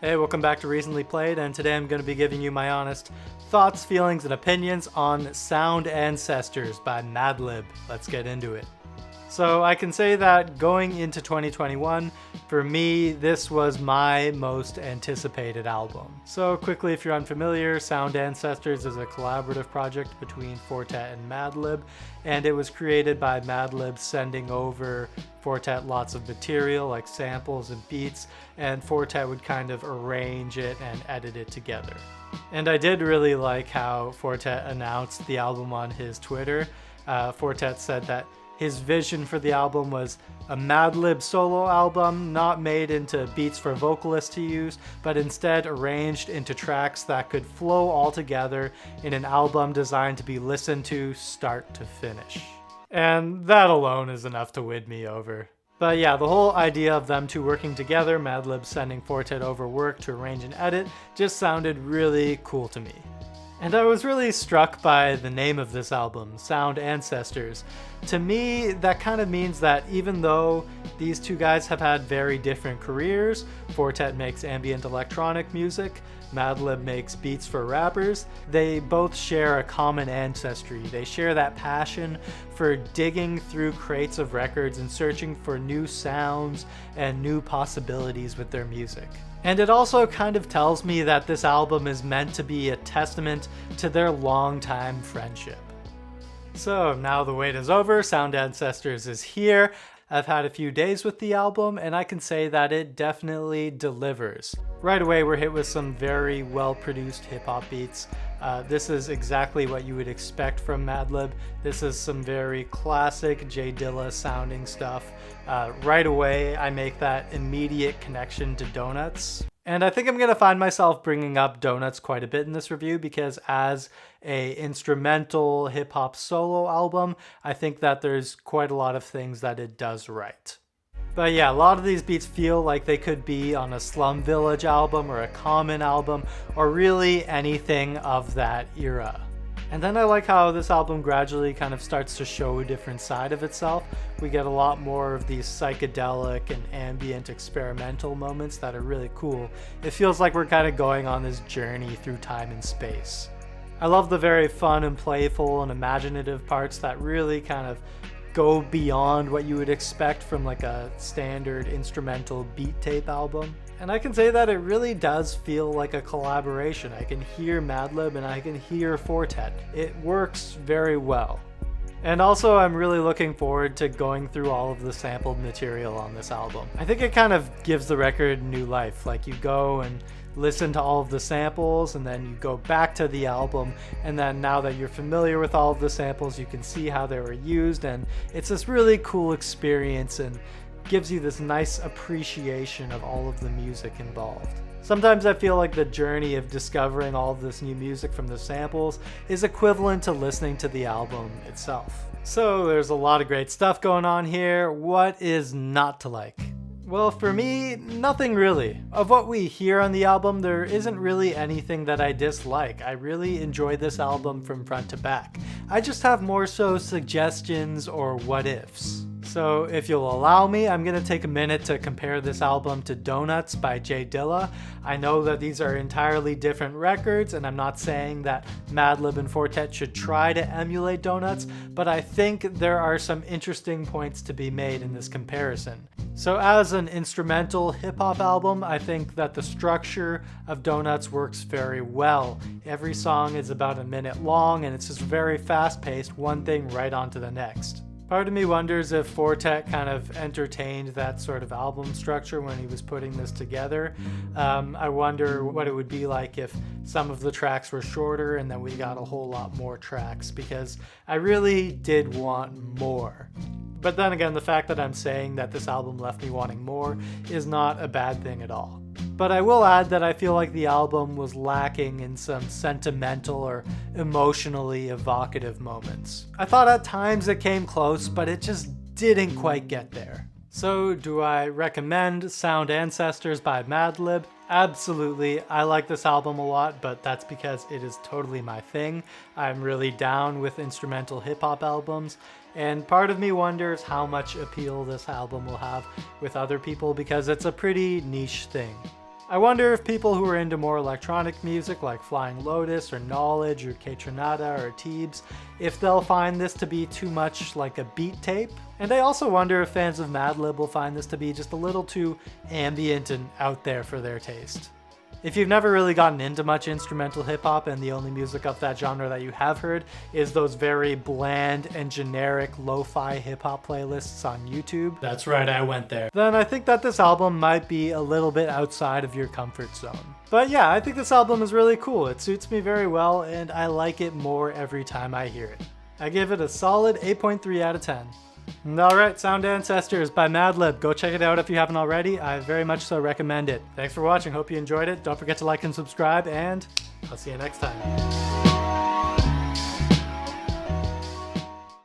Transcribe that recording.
Hey, welcome back to Recently Played, and today I'm going to be giving you my honest thoughts, feelings, and opinions on Sound Ancestors by Madlib. Let's get into it. So I can say that going into 2021, for me, this was my most anticipated album. So quickly, if you're unfamiliar, Sound Ancestors is a collaborative project between Fortet and Madlib, and it was created by Madlib sending over Fortet lots of material like samples and beats, and Fortet would kind of arrange it and edit it together. And I did really like how Fortet announced the album on his Twitter. Fortet said that his vision for the album was a Madlib solo album, not made into beats for vocalists to use, but instead arranged into tracks that could flow all together in an album designed to be listened to start to finish. And that alone is enough to win me over. But yeah, the whole idea of them two working together, Madlib sending Fortet over work to arrange and edit, just sounded really cool to me. And I was really struck by the name of this album, Sound Ancestors. To me, that kind of means that even though these two guys have had very different careers, Fortet makes ambient electronic music, Madlib makes beats for rappers, they both share a common ancestry. They share that passion for digging through crates of records and searching for new sounds and new possibilities with their music. And it also kind of tells me that this album is meant to be a testament to their long-time friendship. So now the wait is over, Sound Ancestors is here. I've had a few days with the album, and I can say that it definitely delivers. Right away, we're hit with some very well-produced hip-hop beats. This is exactly what you would expect from Madlib. This is some very classic J Dilla sounding stuff. Right away, I make that immediate connection to Donuts. And I think I'm going to find myself bringing up Donuts quite a bit in this review because as a instrumental hip-hop solo album, I think that there's quite a lot of things that it does right. But yeah, a lot of these beats feel like they could be on a Slum Village album or a Common album or really anything of that era. And then I like how this album gradually kind of starts to show a different side of itself. We get a lot more of these psychedelic and ambient experimental moments that are really cool. It feels like we're kind of going on this journey through time and space. I love the very fun and playful and imaginative parts that really kind of go beyond what you would expect from like a standard instrumental beat tape album. And I can say that it really does feel like a collaboration. I can hear Madlib and I can hear Fortet. It works very well. And also I'm really looking forward to going through all of the sampled material on this album. I think it kind of gives the record new life. Like you go and listen to all of the samples and then you go back to the album, and then now that you're familiar with all of the samples, you can see how they were used, and it's this really cool experience and gives you this nice appreciation of all of the music involved. Sometimes I feel like the journey of discovering all of this new music from the samples is equivalent to listening to the album itself. So there's a lot of great stuff going on here. What is not to like? Well, for me, nothing really. Of what we hear on the album, there isn't really anything that I dislike. I really enjoy this album from front to back. I just have more so suggestions or what ifs. So if you'll allow me, I'm going to take a minute to compare this album to Donuts by J Dilla. I know that these are entirely different records, and I'm not saying that Madlib and Fortet should try to emulate Donuts, but I think there are some interesting points to be made in this comparison. So as an instrumental hip-hop album, I think that the structure of Donuts works very well. Every song is about a minute long, and it's just very fast-paced, one thing right on to the next. Part of me wonders if Fortet kind of entertained that sort of album structure when he was putting this together. I wonder what it would be like if some of the tracks were shorter and then we got a whole lot more tracks, because I really did want more. But then again, the fact that I'm saying that this album left me wanting more is not a bad thing at all. But I will add that I feel like the album was lacking in some sentimental or emotionally evocative moments. I thought at times it came close, but it just didn't quite get there. So do I recommend Sound Ancestors by Madlib? Absolutely. I like this album a lot, but that's because it is totally my thing. I'm really down with instrumental hip-hop albums, and part of me wonders how much appeal this album will have with other people because it's a pretty niche thing. I wonder if people who are into more electronic music like Flying Lotus or Knowledge or Kaytranada or Teebs, if they'll find this to be too much like a beat tape. And I also wonder if fans of Madlib will find this to be just a little too ambient and out there for their taste. If you've never really gotten into much instrumental hip-hop and the only music of that genre that you have heard is those very bland and generic lo-fi hip-hop playlists on YouTube, that's right, I went there, then I think that this album might be a little bit outside of your comfort zone. But yeah, I think this album is really cool. It suits me very well and I like it more every time I hear it. I give it a solid 8.3 out of 10. Alright, Sound Ancestors by Madlib. Go check it out if you haven't already. I very much so recommend it. Thanks for watching. Hope you enjoyed it. Don't forget to like and subscribe, and I'll see you next time.